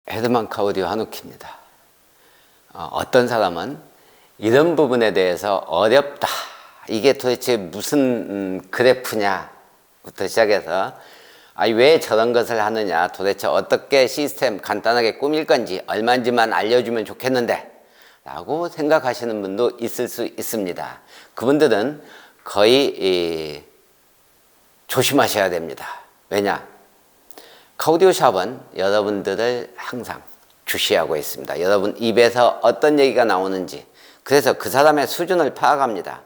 헤드만크 오디오 한욱희입니다. 어떤 사람은 이런 부분에 대해서 어렵다. 이게 도대체 무슨 그래프냐부터 시작해서 왜 저런 것을 하느냐, 도대체 어떻게 시스템 간단하게 꾸밀 건지 얼마인지만 알려주면 좋겠는데 라고 생각하시는 분도 있을 수 있습니다. 그분들은 거의 조심하셔야 됩니다. 왜냐? 카오디오샵은 여러분들을 항상 주시하고 있습니다. 여러분 입에서 어떤 얘기가 나오는지, 그래서 그 사람의 수준을 파악합니다.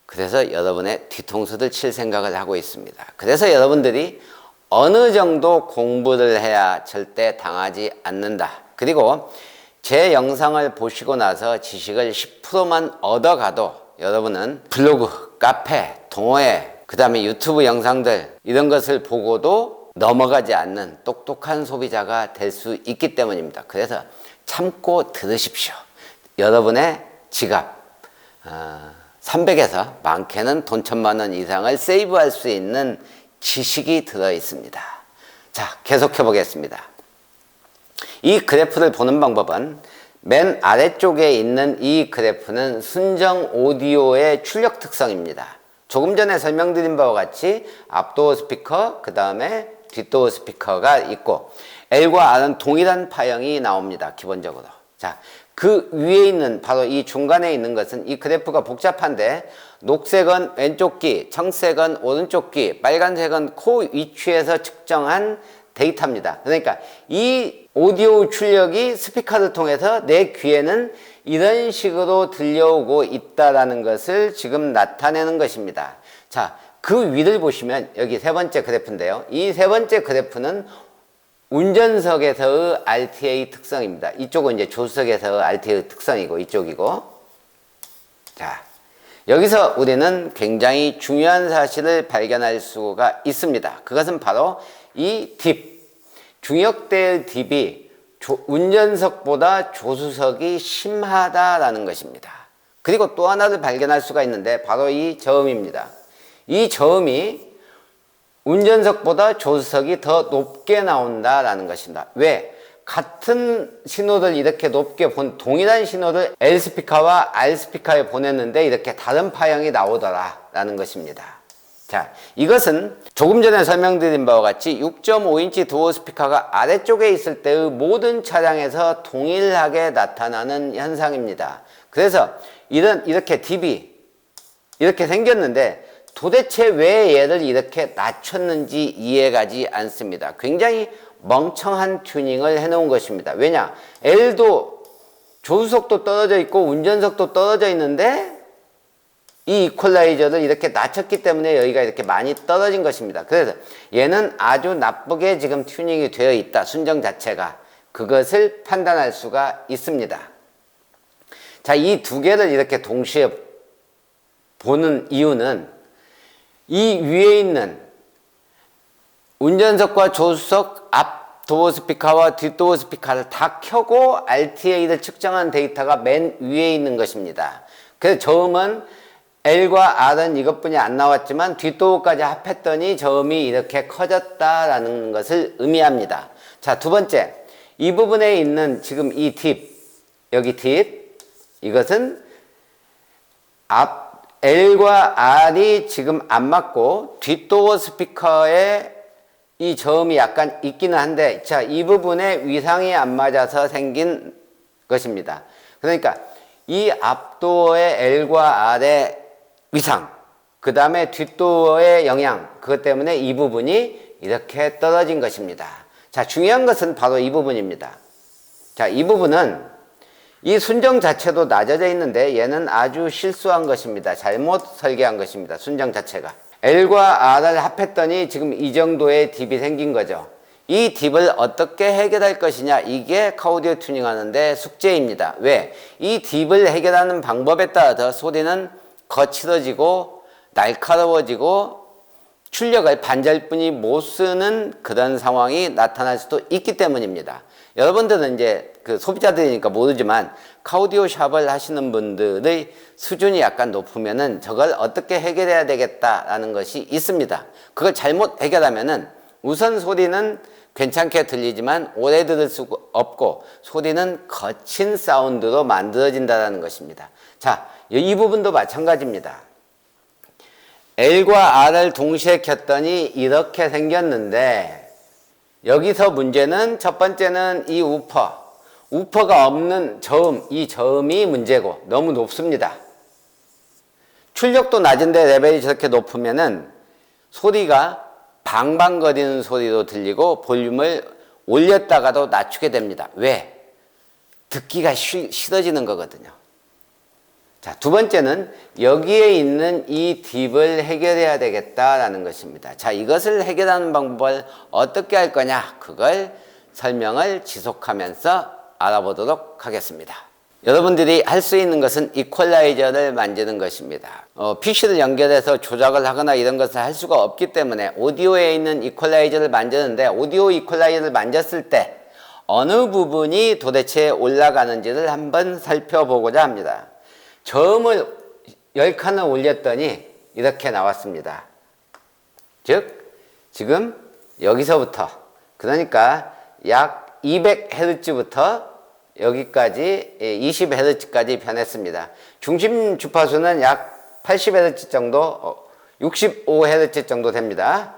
그래서 여러분의 뒤통수를 칠 생각을 하고 있습니다. 그래서 여러분들이 어느 정도 공부를 해야 절대 당하지 않는다. 그리고 제 영상을 보시고 나서 지식을 10%만 얻어가도 여러분은 블로그, 카페, 동호회, 그 다음에 유튜브 영상들 이런 것을 보고도 넘어가지 않는 똑똑한 소비자가 될 수 있기 때문입니다. 그래서 참고 들으십시오. 여러분의 지갑 300에서 많게는 돈 1000만 원 이상을 세이브할 수 있는 지식이 들어 있습니다. 자, 계속해 보겠습니다. 이 그래프를 보는 방법은 맨 아래쪽에 있는 이 그래프는 순정 오디오의 출력 특성입니다. 조금 전에 설명드린 바와 같이 앞도어 스피커, 그 다음에 뒷도어 스피커가 있고 L과 R은 동일한 파형이 나옵니다. 기본적으로. 자, 그 위에 있는 바로 이 중간에 있는 것은 이 그래프가 복잡한데 녹색은 왼쪽 귀, 청색은 오른쪽 귀, 빨간색은 코 위치에서 측정한 데이터입니다. 그러니까 이 오디오 출력이 스피커를 통해서 내 귀에는 이런 식으로 들려오고 있다라는 것을 지금 나타내는 것입니다. 자, 그 위를 보시면 여기 세 번째 그래프인데요. 이 세 번째 그래프는 운전석에서의 RTA 특성입니다. 이쪽은 이제 조수석에서의 RTA 특성이고 이쪽이고. 자, 여기서 우리는 굉장히 중요한 사실을 발견할 수가 있습니다. 그것은 바로 이 딥, 중역대의 딥이 운전석보다 조수석이 심하다라는 것입니다. 그리고 또 하나를 발견할 수가 있는데 바로 이 저음입니다. 이 저음이 운전석보다 조수석이 더 높게 나온다라는 것입니다. 왜? 같은 신호를 이렇게 높게 동일한 신호를 L 스피커와 R 스피커에 보냈는데 이렇게 다른 파형이 나오더라라는 것입니다. 자, 이것은 조금 전에 설명드린 바와 같이 6.5인치 도어 스피커가 아래쪽에 있을 때의 모든 차량에서 동일하게 나타나는 현상입니다. 그래서 이렇게 딥이 이렇게 생겼는데 도대체 왜 얘를 이렇게 낮췄는지 이해가지 않습니다. 굉장히 멍청한 튜닝을 해놓은 것입니다. 왜냐? L도 조수석도 떨어져 있고 운전석도 떨어져 있는데 이 이퀄라이저를 이렇게 낮췄기 때문에 여기가 이렇게 많이 떨어진 것입니다. 그래서 얘는 아주 나쁘게 지금 튜닝이 되어 있다. 순정 자체가. 그것을 판단할 수가 있습니다. 자, 이 두 개를 이렇게 동시에 보는 이유는 이 위에 있는 운전석과 조수석 앞 도어 스피커와 뒷 도어 스피커를 다 켜고 RTA를 측정한 데이터가 맨 위에 있는 것입니다. 그래서 저음은 L과 R은 이것뿐이 안 나왔지만 뒷도어까지 합했더니 저음이 이렇게 커졌다라는 것을 의미합니다. 자, 두 번째, 이 부분에 있는 지금 이 딥, 여기 딥, 이것은 L과 R이 지금 안 맞고 뒷도어 스피커에 이 저음이 약간 있기는 한데, 자, 이 부분에 위상이 안 맞아서 생긴 것입니다. 그러니까 이 앞도어의 L과 R의 위상, 그 다음에 뒷도어의 영향, 그것 때문에 이 부분이 이렇게 떨어진 것입니다. 자, 중요한 것은 바로 이 부분입니다. 자, 이 부분은 이 순정 자체도 낮아져 있는데 얘는 아주 실수한 것입니다. 잘못 설계한 것입니다. 순정 자체가. L과 R을 합했더니 지금 이 정도의 딥이 생긴 거죠. 이 딥을 어떻게 해결할 것이냐, 이게 카오디오 튜닝 하는데 숙제입니다. 왜? 이 딥을 해결하는 방법에 따라서 소리는 거칠어지고 날카로워지고 출력을 반절뿐이 못 쓰는 그런 상황이 나타날 수도 있기 때문입니다. 여러분들은 이제 그 소비자들이니까 모르지만 카오디오 샵을 하시는 분들의 수준이 약간 높으면은 저걸 어떻게 해결해야 되겠다라는 것이 있습니다. 그걸 잘못 해결하면은 우선 소리는 괜찮게 들리지만 오래 들을 수 없고 소리는 거친 사운드로 만들어진다는 것입니다. 자, 이 부분도 마찬가지입니다. L과 R을 동시에 켰더니 이렇게 생겼는데 여기서 문제는 첫 번째는 이 우퍼가 없는 저음, 이 저음이 문제고 너무 높습니다. 출력도 낮은데 레벨이 저렇게 높으면은 소리가 방방거리는 소리로 들리고 볼륨을 올렸다가도 낮추게 됩니다. 왜? 듣기가 싫어지는 거거든요. 자, 두 번째는 여기에 있는 이 딥을 해결해야 되겠다라는 것입니다. 자, 이것을 해결하는 방법을 어떻게 할 거냐? 그걸 설명을 지속하면서 알아보도록 하겠습니다. 여러분들이 할 수 있는 것은 이퀄라이저를 만드는 것입니다. PC를 연결해서 조작을 하거나 이런 것을 할 수가 없기 때문에 오디오에 있는 이퀄라이저를 만드는데 오디오 이퀄라이저를 만졌을 때 어느 부분이 도대체 올라가는지를 한번 살펴보고자 합니다. 저음을 10칸을 올렸더니 이렇게 나왔습니다. 즉 지금 여기서부터 그러니까 약 200Hz부터 여기까지 20Hz까지 변했습니다. 중심 주파수는 약 80Hz 정도, 65Hz 정도 됩니다.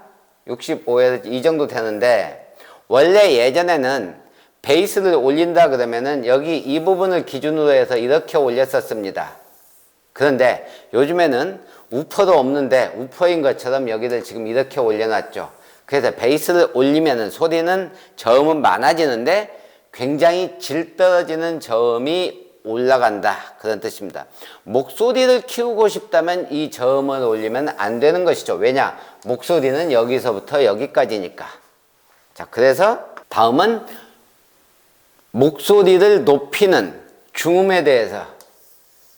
65Hz 이 정도 되는데 원래 예전에는 베이스를 올린다 그러면은 여기 이 부분을 기준으로 해서 이렇게 올렸었습니다. 그런데 요즘에는 우퍼도 없는데 우퍼인 것처럼 여기를 지금 이렇게 올려놨죠. 그래서 베이스를 올리면은 소리는 저음은 많아지는데 굉장히 질 떨어지는 저음이 올라간다 그런 뜻입니다. 목소리를 키우고 싶다면 이 저음을 올리면 안 되는 것이죠. 왜냐? 목소리는 여기서부터 여기까지니까. 자, 그래서 다음은 목소리를 높이는 중음에 대해서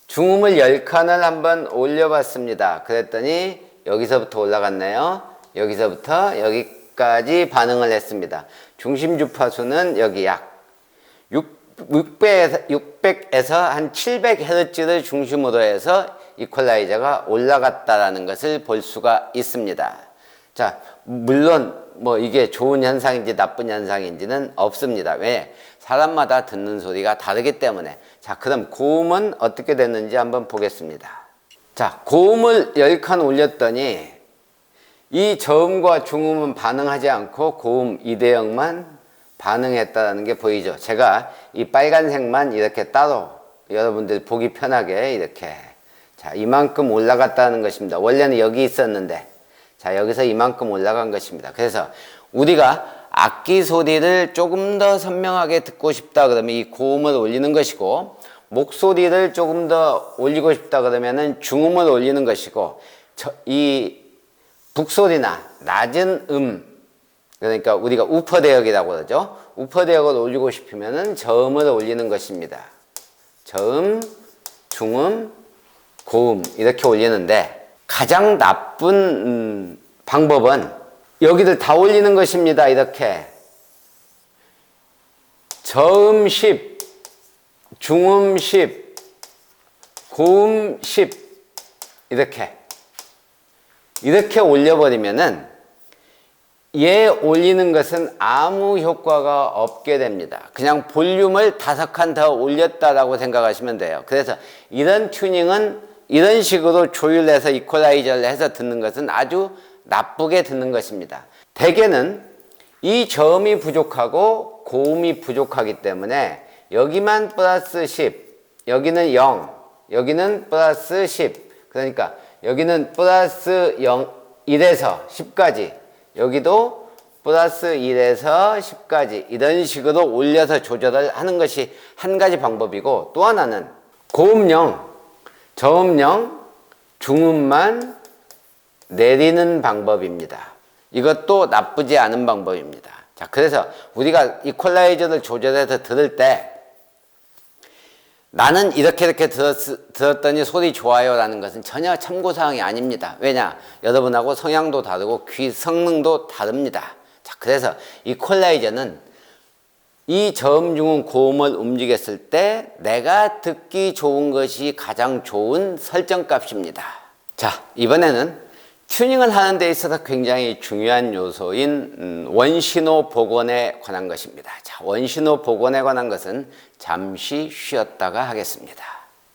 중음을 10칸을 한번 올려봤습니다. 그랬더니 여기서부터 올라갔네요. 여기서부터 여기까지 반응을 했습니다. 중심 주파수는 여기 약 600에서 한 700Hz를 중심으로 해서 이퀄라이저가 올라갔다라는 것을 볼 수가 있습니다. 자, 물론 뭐 이게 좋은 현상인지 나쁜 현상인지는 없습니다. 왜? 사람마다 듣는 소리가 다르기 때문에. 자, 그럼 고음은 어떻게 됐는지 한번 보겠습니다. 자, 고음을 10칸 올렸더니 이 저음과 중음은 반응하지 않고 고음 2대0만 반응했다는 게 보이죠. 제가 이 빨간색만 이렇게 따로 여러분들 보기 편하게 이렇게 자, 이만큼 올라갔다는 것입니다. 원래는 여기 있었는데 자, 여기서 이만큼 올라간 것입니다. 그래서 우리가 악기 소리를 조금 더 선명하게 듣고 싶다 그러면 이 고음을 올리는 것이고 목소리를 조금 더 올리고 싶다 그러면은 중음을 올리는 것이고 이 북소리나 낮은 그러니까 우리가 우퍼 대역이라고 그러죠. 우퍼 대역을 올리고 싶으면은 저음을 올리는 것입니다. 저음, 중음, 고음 이렇게 올리는데 가장 나쁜 방법은 여기를 다 올리는 것입니다. 이렇게 저음 10, 중음 10, 고음 10 이렇게 올려버리면은 얘 올리는 것은 아무 효과가 없게 됩니다. 그냥 볼륨을 5칸 더 올렸다라고 생각하시면 돼요. 그래서 이런 튜닝은 이런 식으로 조율해서 이퀄라이저를 해서 듣는 것은 아주 나쁘게 듣는 것입니다. 대개는 이 저음이 부족하고 고음이 부족하기 때문에 여기만 플러스 10, 여기는 0, 여기는 플러스 10, 그러니까 여기는 플러스 0, 1에서 10까지, 여기도 플러스 1에서 10까지 이런 식으로 올려서 조절을 하는 것이 한 가지 방법이고, 또 하나는 고음 0, 저음 0, 중음만 내리는 방법입니다. 이것도 나쁘지 않은 방법입니다. 자, 그래서 우리가 이퀄라이저를 조절해서 들을 때 나는 이렇게 들었더니 소리 좋아요 라는 것은 전혀 참고사항이 아닙니다. 왜냐? 여러분하고 성향도 다르고 귀 성능도 다릅니다. 자, 그래서 이퀄라이저는 이 저음, 중음, 고음을 움직였을 때 내가 듣기 좋은 것이 가장 좋은 설정값입니다. 자, 이번에는 튜닝을 하는 데 있어서 굉장히 중요한 요소인 원신호 복원에 관한 것입니다. 자, 원신호 복원에 관한 것은 잠시 쉬었다가 하겠습니다.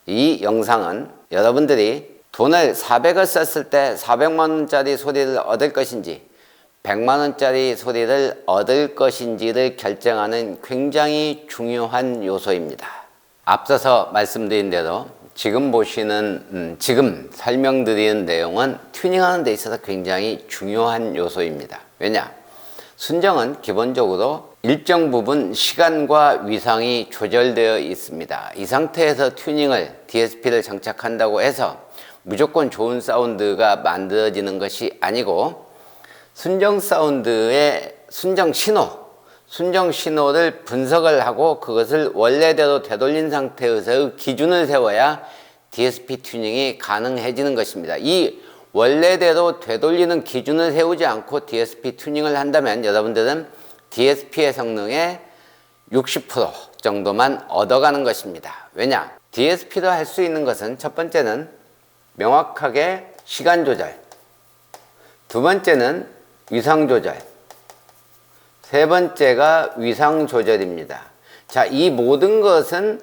이 영상은 여러분들이 돈을 400을 썼을 때 400만 원짜리 소리를 얻을 것인지 100만 원짜리 소리를 얻을 것인지를 결정하는 굉장히 중요한 요소입니다. 앞서서 말씀드린 대로 지금 설명드리는 내용은 튜닝하는 데 있어서 굉장히 중요한 요소입니다. 왜냐? 순정은 기본적으로 일정 부분 시간과 위상이 조절되어 있습니다. 이 상태에서 튜닝을, DSP를 장착한다고 해서 무조건 좋은 사운드가 만들어지는 것이 아니고 순정 사운드의 순정 신호를 분석을 하고 그것을 원래대로 되돌린 상태에서 기준을 세워야 DSP 튜닝이 가능해지는 것입니다. 이 원래대로 되돌리는 기준을 세우지 않고 DSP 튜닝을 한다면 여러분들은 DSP의 성능의 60% 정도만 얻어가는 것입니다. 왜냐? DSP로 할 수 있는 것은 첫 번째는 명확하게 시간 조절, 두 번째는 위상 조절, 세 번째가 위상 조절입니다. 자, 이 모든 것은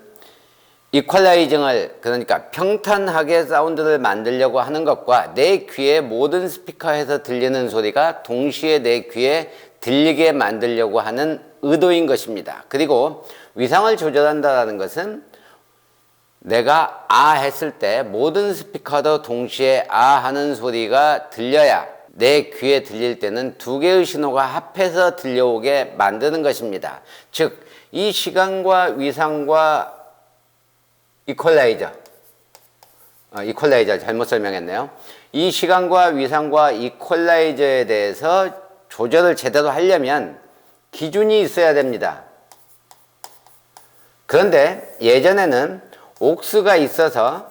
이퀄라이징을, 그러니까 평탄하게 사운드를 만들려고 하는 것과 내 귀에 모든 스피커에서 들리는 소리가 동시에 내 귀에 들리게 만들려고 하는 의도인 것입니다. 그리고 위상을 조절한다는 것은 내가 아 했을 때 모든 스피커도 동시에 아 하는 소리가 들려야 내 귀에 들릴 때는 두 개의 신호가 합해서 들려오게 만드는 것입니다. 즉, 이 시간과 위상과 이퀄라이저 잘못 설명했네요. 이 시간과 위상과 이퀄라이저에 대해서 조절을 제대로 하려면 기준이 있어야 됩니다. 그런데 예전에는 옥스가 있어서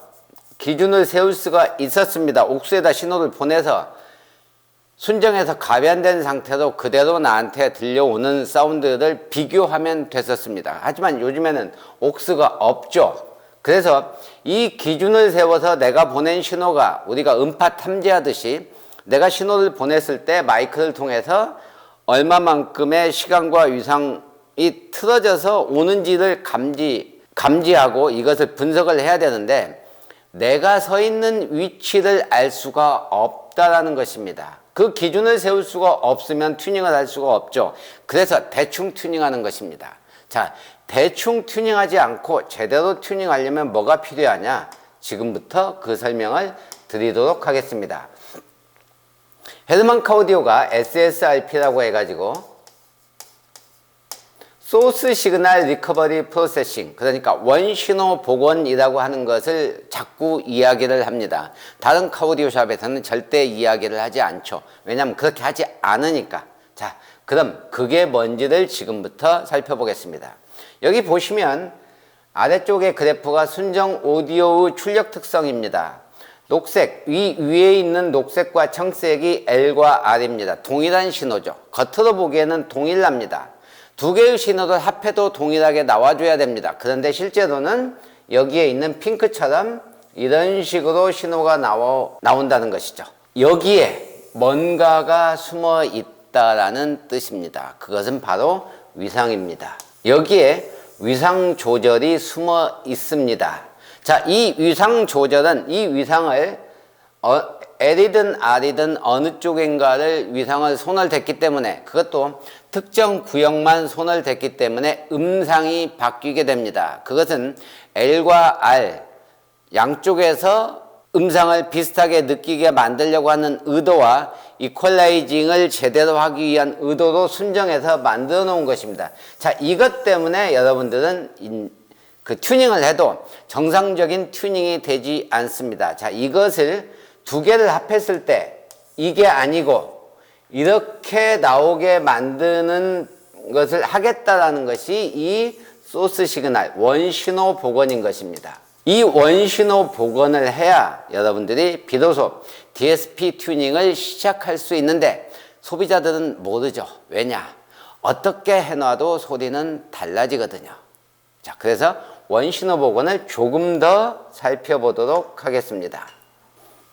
기준을 세울 수가 있었습니다. 옥스에다 신호를 보내서 순정에서 가변된 상태로 그대로 나한테 들려오는 사운드를 비교하면 됐었습니다. 하지만 요즘에는 옥스가 없죠. 그래서 이 기준을 세워서 내가 보낸 신호가 우리가 음파 탐지하듯이 내가 신호를 보냈을 때 마이크를 통해서 얼마만큼의 시간과 위상이 틀어져서 오는지를 감지하고 이것을 분석을 해야 되는데 내가 서 있는 위치를 알 수가 없다라는 것입니다. 그 기준을 세울 수가 없으면 튜닝을 할 수가 없죠. 그래서 대충 튜닝하는 것입니다. 자, 대충 튜닝하지 않고 제대로 튜닝하려면 뭐가 필요하냐? 지금부터 그 설명을 드리도록 하겠습니다. 헤르만 카우디오가 SSRP라고 해가지고 소스 시그널 리커버리 프로세싱, 그러니까 원신호 복원이라고 하는 것을 자꾸 이야기를 합니다. 다른 카우디오 샵에서는 절대 이야기를 하지 않죠. 왜냐하면 그렇게 하지 않으니까. 자, 그럼 그게 뭔지를 지금부터 살펴보겠습니다. 여기 보시면 아래쪽의 그래프가 순정 오디오의 출력 특성입니다. 녹색, 위에 있는 녹색과 청색이 L과 R입니다. 동일한 신호죠. 겉으로 보기에는 동일합니다. 두 개의 신호를 합해도 동일하게 나와줘야 됩니다. 그런데 실제로는 여기에 있는 핑크처럼 이런 식으로 신호가 나온다는 것이죠. 여기에 뭔가가 숨어 있다라는 뜻입니다. 그것은 바로 위상입니다. 여기에 위상 조절이 숨어 있습니다. 자, 이 위상 조절은 이 위상을 L이든 R이든 어느 쪽인가를 위상을 손을 댔기 때문에 그것도 특정 구역만 손을 댔기 때문에 음상이 바뀌게 됩니다. 그것은 L과 R 양쪽에서 음상을 비슷하게 느끼게 만들려고 하는 의도와 이퀄라이징을 제대로 하기 위한 의도로 순정해서 만들어 놓은 것입니다. 자, 이것 때문에 여러분들은 그 튜닝을 해도 정상적인 튜닝이 되지 않습니다. 자, 이것을 두 개를 합했을 때 이게 아니고 이렇게 나오게 만드는 것을 하겠다라는 것이 이 소스 시그널 원신호 복원인 것입니다. 이 원신호 복원을 해야 여러분들이 비로소 DSP 튜닝을 시작할 수 있는데 소비자들은 모르죠. 왜냐? 어떻게 해놔도 소리는 달라지거든요. 자, 그래서 원신호 복원을 조금 더 살펴보도록 하겠습니다.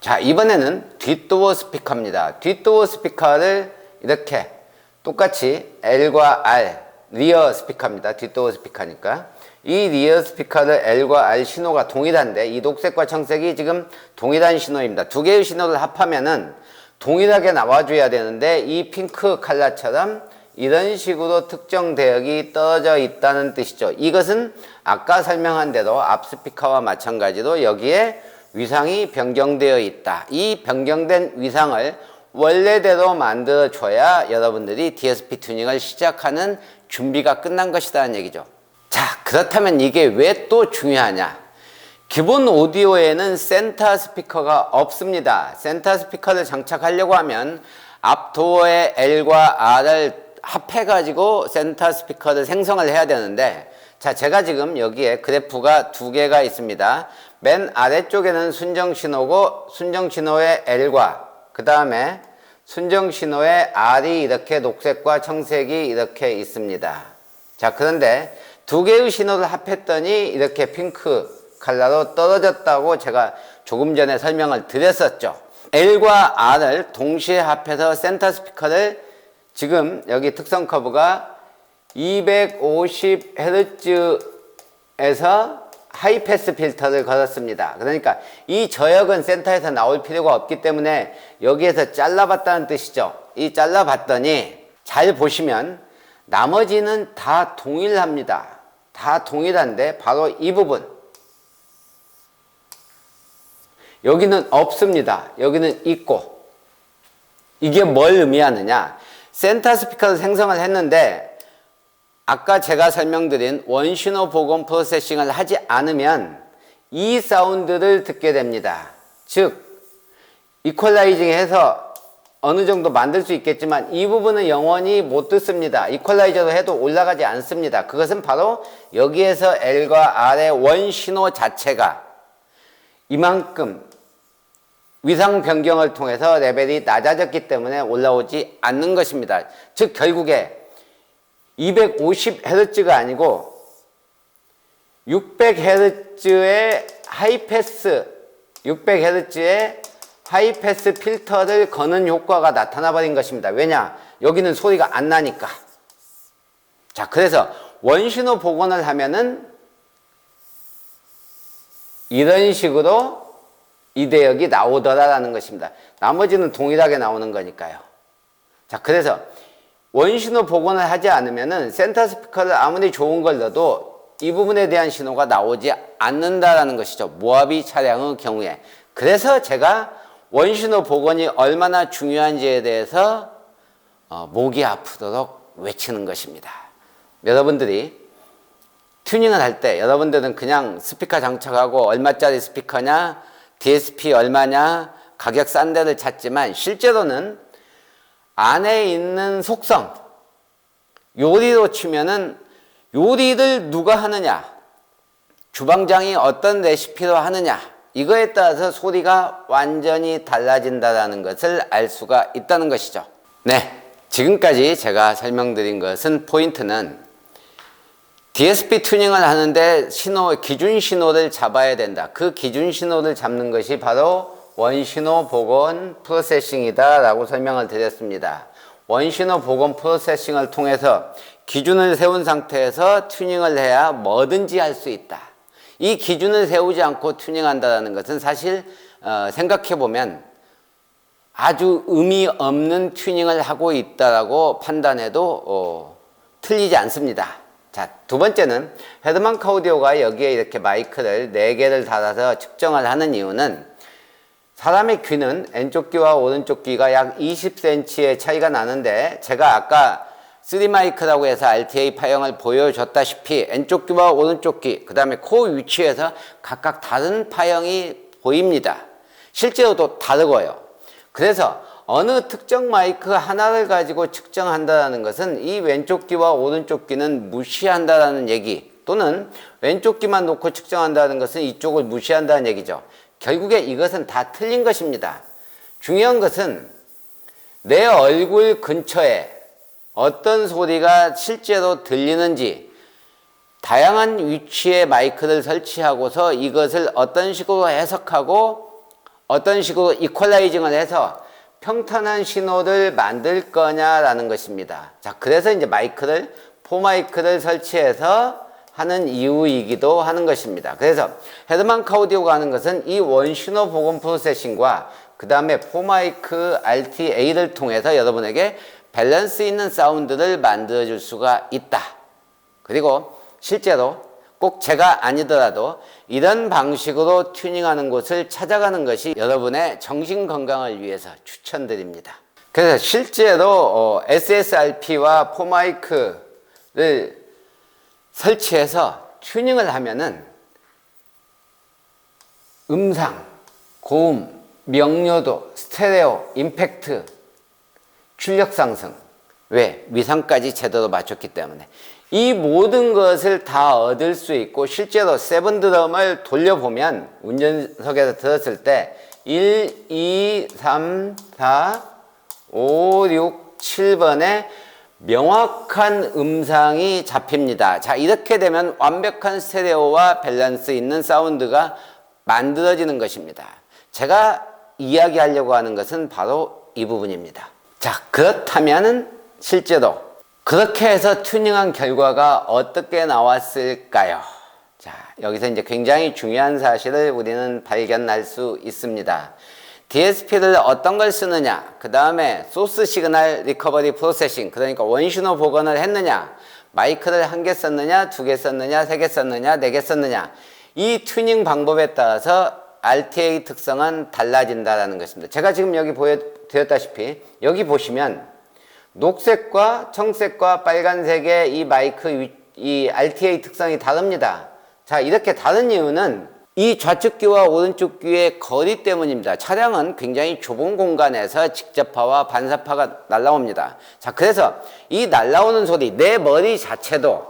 자, 이번에는 뒷도어 스피커입니다. 뒷도어 스피커를 이렇게 똑같이 L과 R, 리어 스피커입니다. 뒷도어 스피커니까. 이 리어 스피커를 L과 R 신호가 동일한데 이 녹색과 청색이 지금 동일한 신호입니다. 두 개의 신호를 합하면은 동일하게 나와줘야 되는데 이 핑크 컬러처럼 이런 식으로 특정 대역이 떨어져 있다는 뜻이죠. 이것은 아까 설명한 대로 앞 스피커와 마찬가지로 여기에 위상이 변경되어 있다. 이 변경된 위상을 원래대로 만들어줘야 여러분들이 DSP 튜닝을 시작하는 준비가 끝난 것이라는 얘기죠. 자, 그렇다면 이게 왜 또 중요하냐? 기본 오디오에는 센터 스피커가 없습니다. 센터 스피커를 장착하려고 하면 앞 도어의 L과 R을 합해가지고 센터 스피커를 생성을 해야 되는데, 자, 제가 지금 여기에 그래프가 두 개가 있습니다. 맨 아래쪽에는 순정 신호고 순정 신호의 L과 그 다음에 순정 신호의 R이 이렇게 녹색과 청색이 이렇게 있습니다. 자, 그런데 두 개의 신호를 합했더니 이렇게 핑크 컬러로 떨어졌다고 제가 조금 전에 설명을 드렸었죠. L과 R을 동시에 합해서 센터 스피커를 지금 여기 특성 커브가 250Hz에서 하이패스 필터를 걸었습니다. 그러니까 이 저역은 센터에서 나올 필요가 없기 때문에 여기에서 잘라봤다는 뜻이죠. 이 잘라봤더니 잘 보시면 나머지는 다 동일합니다. 다 동일한데 바로 이 부분, 여기는 없습니다. 여기는 있고. 이게 뭘 의미하느냐? 센터 스피커를 생성을 했는데 아까 제가 설명드린 원신호 복원 프로세싱을 하지 않으면 이 사운드를 듣게 됩니다. 즉 이퀄라이징 해서 어느 정도 만들 수 있겠지만 이 부분은 영원히 못 듣습니다. 이퀄라이저로 해도 올라가지 않습니다. 그것은 바로 여기에서 L과 R의 원신호 자체가 이만큼 위상 변경을 통해서 레벨이 낮아졌기 때문에 올라오지 않는 것입니다. 즉 결국에 250Hz가 아니고 600Hz의 하이패스 필터를 거는 효과가 나타나 버린 것입니다. 왜냐? 여기는 소리가 안 나니까. 자, 그래서 원신호 복원을 하면은 이런 식으로 이 대역이 나오더라라는 것입니다. 나머지는 동일하게 나오는 거니까요. 자, 그래서 원신호 복원을 하지 않으면은 센터 스피커를 아무리 좋은 걸 넣어도 이 부분에 대한 신호가 나오지 않는다라는 것이죠. 모하비 차량의 경우에. 그래서 제가 원신호 복원이 얼마나 중요한지에 대해서 목이 아프도록 외치는 것입니다. 여러분들이 튜닝을 할 때 여러분들은 그냥 스피커 장착하고 얼마짜리 스피커냐, DSP 얼마냐, 가격 싼 데를 찾지만 실제로는 안에 있는 속성, 요리로 치면은 요리를 누가 하느냐, 주방장이 어떤 레시피로 하느냐, 이거에 따라서 소리가 완전히 달라진다는 것을 알 수가 있다는 것이죠. 네, 지금까지 제가 설명드린 것은 포인트는 DSP 튜닝을 하는데 기준 신호를 잡아야 된다. 그 기준 신호를 잡는 것이 바로 원신호 복원 프로세싱이다 라고 설명을 드렸습니다. 원신호 복원 프로세싱을 통해서 기준을 세운 상태에서 튜닝을 해야 뭐든지 할 수 있다. 이 기준을 세우지 않고 튜닝한다는 것은 사실 생각해보면 아주 의미 없는 튜닝을 하고 있다라고 판단해도 틀리지 않습니다. 자, 두 번째는 헤드만크 오디오가 여기에 이렇게 마이크를 4개를 달아서 측정을 하는 이유는 사람의 귀는 왼쪽 귀와 오른쪽 귀가 약 20cm의 차이가 나는데 제가 아까 3마이크라고 해서 RTA 파형을 보여줬다시피 왼쪽 귀와 오른쪽 귀, 그 다음에 코 위치에서 각각 다른 파형이 보입니다. 실제로도 다르고요. 그래서 어느 특정 마이크 하나를 가지고 측정한다는 것은 이 왼쪽 귀와 오른쪽 귀는 무시한다는 얘기, 또는 왼쪽 귀만 놓고 측정한다는 것은 이쪽을 무시한다는 얘기죠. 결국에 이것은 다 틀린 것입니다. 중요한 것은 내 얼굴 근처에 어떤 소리가 실제로 들리는지 다양한 위치의 마이크를 설치하고서 이것을 어떤 식으로 해석하고 어떤 식으로 이퀄라이징을 해서 평탄한 신호를 만들 거냐라는 것입니다. 자, 그래서 이제 마이크를, 포마이크를 설치해서 하는 이유이기도 하는 것입니다. 그래서 헤드만 카우디오가 하는 것은 이 원신호 복원 프로세싱과 그 다음에 포마이크 RTA를 통해서 여러분에게 밸런스 있는 사운드를 만들어 줄 수가 있다. 그리고 실제로 꼭 제가 아니더라도 이런 방식으로 튜닝하는 곳을 찾아가는 것이 여러분의 정신 건강을 위해서 추천드립니다. 그래서 실제로 SSRP와 포마이크를 설치해서 튜닝을 하면은 음상, 고음, 명료도, 스테레오, 임팩트, 출력 상승. 왜? 위상까지 제대로 맞췄기 때문에. 이 모든 것을 다 얻을 수 있고 실제로 세븐 드럼을 돌려보면 운전석에서 들었을 때 1, 2, 3, 4, 5, 6, 7번에 명확한 음상이 잡힙니다. 자, 이렇게 되면 완벽한 스테레오와 밸런스 있는 사운드가 만들어지는 것입니다. 제가 이야기하려고 하는 것은 바로 이 부분입니다. 자, 그렇다면은 실제로 그렇게 해서 튜닝한 결과가 어떻게 나왔을까요? 자, 여기서 이제 굉장히 중요한 사실을 우리는 발견할 수 있습니다. DSP를 어떤 걸 쓰느냐, 그 다음에 소스 시그널 리커버리 프로세싱, 그러니까 원신호 복원을 했느냐, 마이크를 1개 썼느냐, 2개 썼느냐, 3개 썼느냐, 4개 썼느냐, 이 튜닝 방법에 따라서 RTA 특성은 달라진다는 것입니다. 제가 지금 여기 보여드렸다시피 여기 보시면 녹색과 청색과 빨간색의 이 마이크 이 RTA 특성이 다릅니다. 자, 이렇게 다른 이유는 이 좌측 귀와 오른쪽 귀의 거리 때문입니다. 차량은 굉장히 좁은 공간에서 직접파와 반사파가 날라옵니다. 자, 그래서 이 날라오는 소리, 내 머리 자체도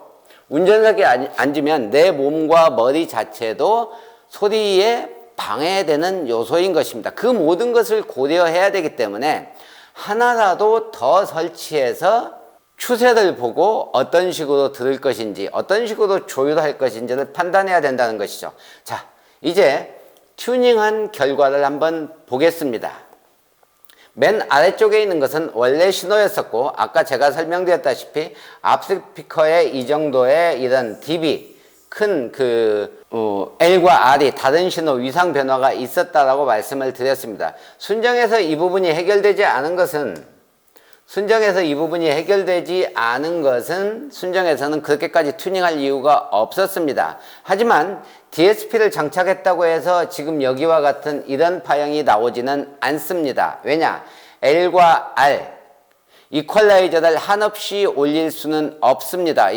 운전석에 앉으면 내 몸과 머리 자체도 소리에 방해되는 요소인 것입니다. 그 모든 것을 고려해야 되기 때문에 하나라도 더 설치해서 추세를 보고 어떤 식으로 들을 것인지, 어떤 식으로 조율할 것인지를 판단해야 된다는 것이죠. 자, 이제 튜닝한 결과를 한번 보겠습니다. 맨 아래쪽에 있는 것은 원래 신호였었고, 아까 제가 설명드렸다시피 앞 스피커에 이 정도의 이런 dB, 큰 L과 R이 다른 신호 위상 변화가 있었다라고 말씀을 드렸습니다. 순정에서 이 부분이 해결되지 않은 것은 순정에서는 그렇게까지 튜닝할 이유가 없었습니다. 하지만 DSP를 장착했다고 해서 지금 여기와 같은 이런 파형이 나오지는 않습니다. 왜냐? L과 R, 이퀄라이저를 한없이 올릴 수는 없습니다.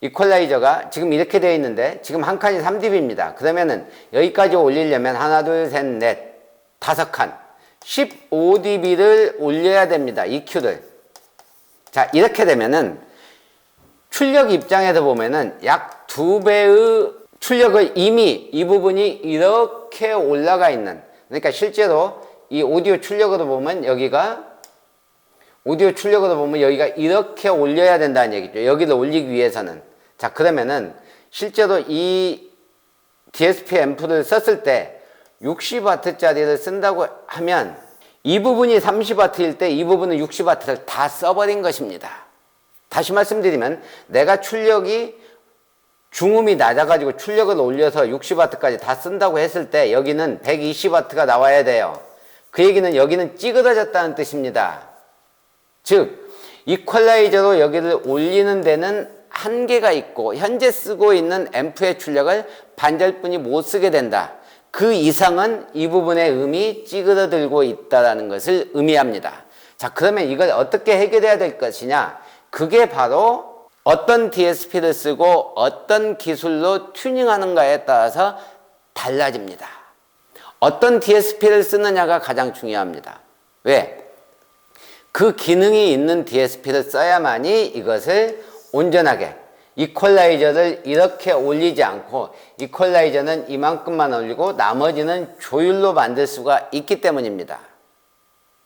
이퀄라이저가 지금 이렇게 되어 있는데 지금 한 칸이 3dB입니다. 그러면은 여기까지 올리려면 하나, 둘, 셋, 넷, 5칸 15dB를 올려야 됩니다. EQ를. 자, 이렇게 되면은 출력 입장에서 보면은 약 2배의 출력을 이미 이 부분이 이렇게 올라가 있는, 그러니까 실제로 이 오디오 출력으로 보면 여기가 이렇게 올려야 된다는 얘기죠. 여기를 올리기 위해서는. 자, 그러면은 실제로 이 DSP 앰프를 썼을 때 60W짜리를 쓴다고 하면 이 부분이 30W일 때 이 부분은 60W를 다 써버린 것입니다. 다시 말씀드리면 내가 출력이 중음이 낮아가지고 출력을 올려서 60W까지 다 쓴다고 했을 때 여기는 120W가 나와야 돼요. 그 얘기는 여기는 찌그러졌다는 뜻입니다. 즉 이퀄라이저로 여기를 올리는 데는 한계가 있고 현재 쓰고 있는 앰프의 출력을 반절뿐이 못 쓰게 된다. 그 이상은 이 부분의 음이 찌그러들고 있다는 것을 의미합니다. 자, 그러면 이걸 어떻게 해결해야 될 것이냐? 그게 바로 어떤 DSP를 쓰고 어떤 기술로 튜닝하는가에 따라서 달라집니다. 어떤 DSP를 쓰느냐가 가장 중요합니다. 왜? 그 기능이 있는 DSP를 써야만이 이것을 온전하게, 이퀄라이저를 이렇게 올리지 않고 이퀄라이저는 이만큼만 올리고 나머지는 조율로 만들 수가 있기 때문입니다.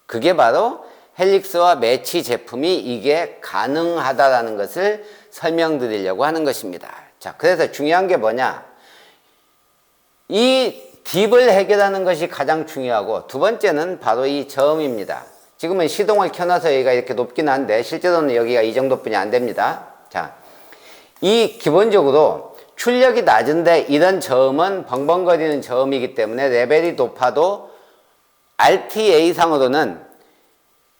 그게 바로 헬릭스와 매치 제품이 이게 가능하다라는 것을 설명드리려고 하는 것입니다. 자, 그래서 중요한 게 뭐냐? 이 딥을 해결하는 것이 가장 중요하고, 두 번째는 바로 이 저음입니다. 지금은 시동을 켜놔서 여기가 이렇게 높긴 한데 실제로는 여기가 이 정도뿐이 안 됩니다. 자, 이 기본적으로 출력이 낮은데 이런 저음은 벙벙거리는 저음이기 때문에 레벨이 높아도 RTA상으로는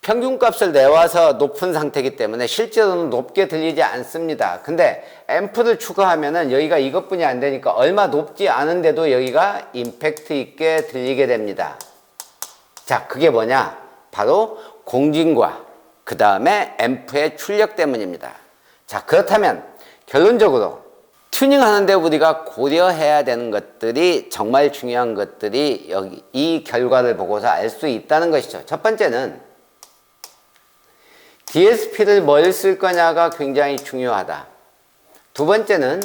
평균값을 내와서 높은 상태이기 때문에 실제로는 높게 들리지 않습니다. 근데 앰프를 추가하면은 여기가 이것뿐이 안 되니까 얼마 높지 않은데도 여기가 임팩트 있게 들리게 됩니다. 자, 그게 뭐냐? 바로 공진과 그 다음에 앰프의 출력 때문입니다. 자, 그렇다면 결론적으로 튜닝하는데 우리가 고려해야 되는 것들이, 정말 중요한 것들이 여기 이 결과를 보고서 알 수 있다는 것이죠. 첫 번째는 DSP를 뭘 쓸 거냐가 굉장히 중요하다. 두 번째는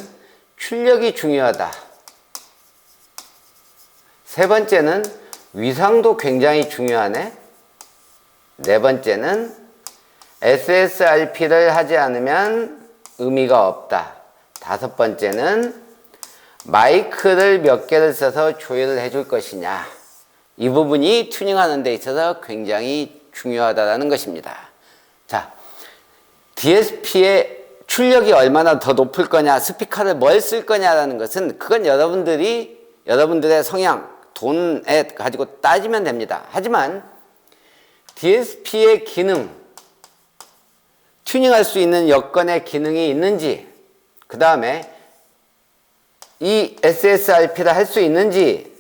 출력이 중요하다. 세 번째는 위상도 굉장히 중요하네. 네 번째는 SSRP를 하지 않으면 의미가 없다. 다섯 번째는 마이크를 몇 개를 써서 조율을 해줄 것이냐. 이 부분이 튜닝하는 데 있어서 굉장히 중요하다는 것입니다. 자, DSP의 출력이 얼마나 더 높을 거냐, 스피커를 뭘 쓸 거냐라는 것은 그건 여러분들의 성향, 돈에 가지고 따지면 됩니다. 하지만 DSP의 기능, 튜닝할 수 있는 여건의 기능이 있는지, 그 다음에 이 SSRP를 할 수 있는지,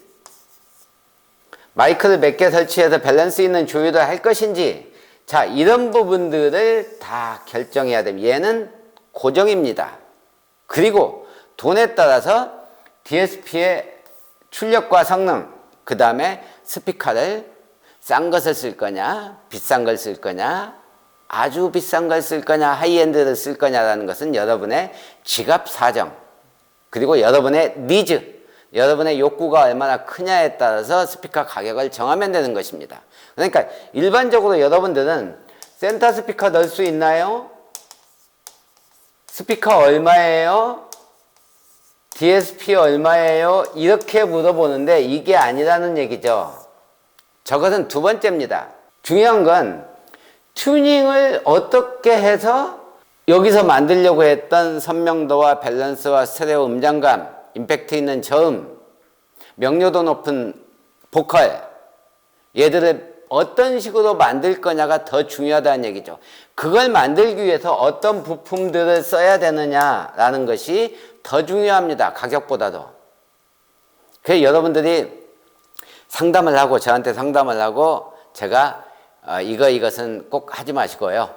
마이크를 몇 개 설치해서 밸런스 있는 조율을 할 것인지, 자, 이런 부분들을 다 결정해야 됩니다. 얘는 고정입니다. 그리고 돈에 따라서 DSP의 출력과 성능, 그 다음에 스피커를 싼 것을 쓸 거냐, 비싼 걸 쓸 거냐, 아주 비싼 걸 쓸 거냐, 하이엔드를 쓸 거냐라는 것은 여러분의 지갑 사정, 그리고 여러분의 니즈, 여러분의 욕구가 얼마나 크냐에 따라서 스피커 가격을 정하면 되는 것입니다. 그러니까 일반적으로 여러분들은 센터 스피커 넣을 수 있나요? 스피커 얼마예요? DSP 얼마예요? 이렇게 물어보는데 이게 아니라는 얘기죠. 저것은 두 번째입니다. 중요한 건 튜닝을 어떻게 해서 여기서 만들려고 했던 선명도와 밸런스와 스테레오 음장감, 임팩트 있는 저음, 명료도 높은 보컬, 얘들을 어떤 식으로 만들 거냐가 더 중요하다는 얘기죠. 그걸 만들기 위해서 어떤 부품들을 써야 되느냐라는 것이 더 중요합니다. 가격보다도. 그래서 여러분들이 상담을 하고, 저한테 상담을 하고, 제가 이것은 꼭 하지 마시고요.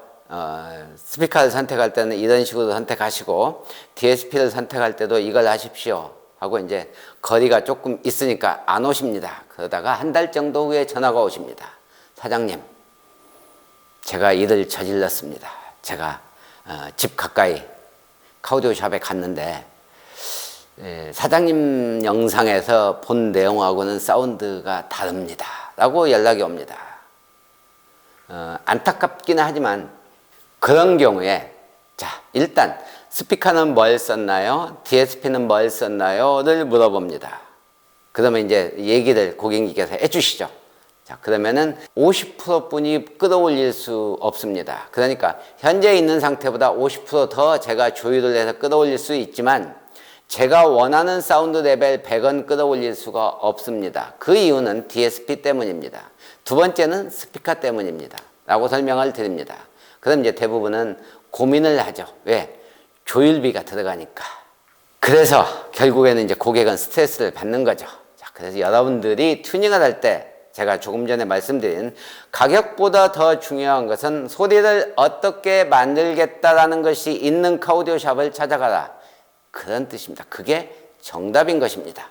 스피커를 선택할 때는 이런 식으로 선택하시고, DSP를 선택할 때도 이걸 하십시오 하고 이제 거리가 조금 있으니까 안 오십니다. 그러다가 한 달 정도 후에 전화가 오십니다. 사장님, 제가 일을 저질렀습니다. 제가 집 가까이 카우디오샵에 갔는데 사장님 영상에서 본 내용하고는 사운드가 다릅니다 라고 연락이 옵니다. 안타깝기는 하지만 그런 경우에, 자, 일단 스피커는 뭘 썼나요? DSP는 뭘 썼나요? 를 물어봅니다. 그러면 이제 얘기를 고객님께서 해주시죠. 자, 그러면은 50%뿐이 끌어올릴 수 없습니다. 그러니까 현재 있는 상태보다 50% 더 제가 조율을 해서 끌어올릴 수 있지만 제가 원하는 사운드 레벨 100은 끌어올릴 수가 없습니다. 그 이유는 DSP 때문입니다. 두 번째는 스피커 때문입니다. 라고 설명을 드립니다. 그럼 이제 대부분은 고민을 하죠. 왜? 조율비가 들어가니까. 그래서 결국에는 이제 고객은 스트레스를 받는 거죠. 자, 그래서 여러분들이 튜닝을 할 때 제가 조금 전에 말씀드린 가격보다 더 중요한 것은 소리를 어떻게 만들겠다라는 것이 있는 카우디오 샵을 찾아가라. 그런 뜻입니다. 그게 정답인 것입니다.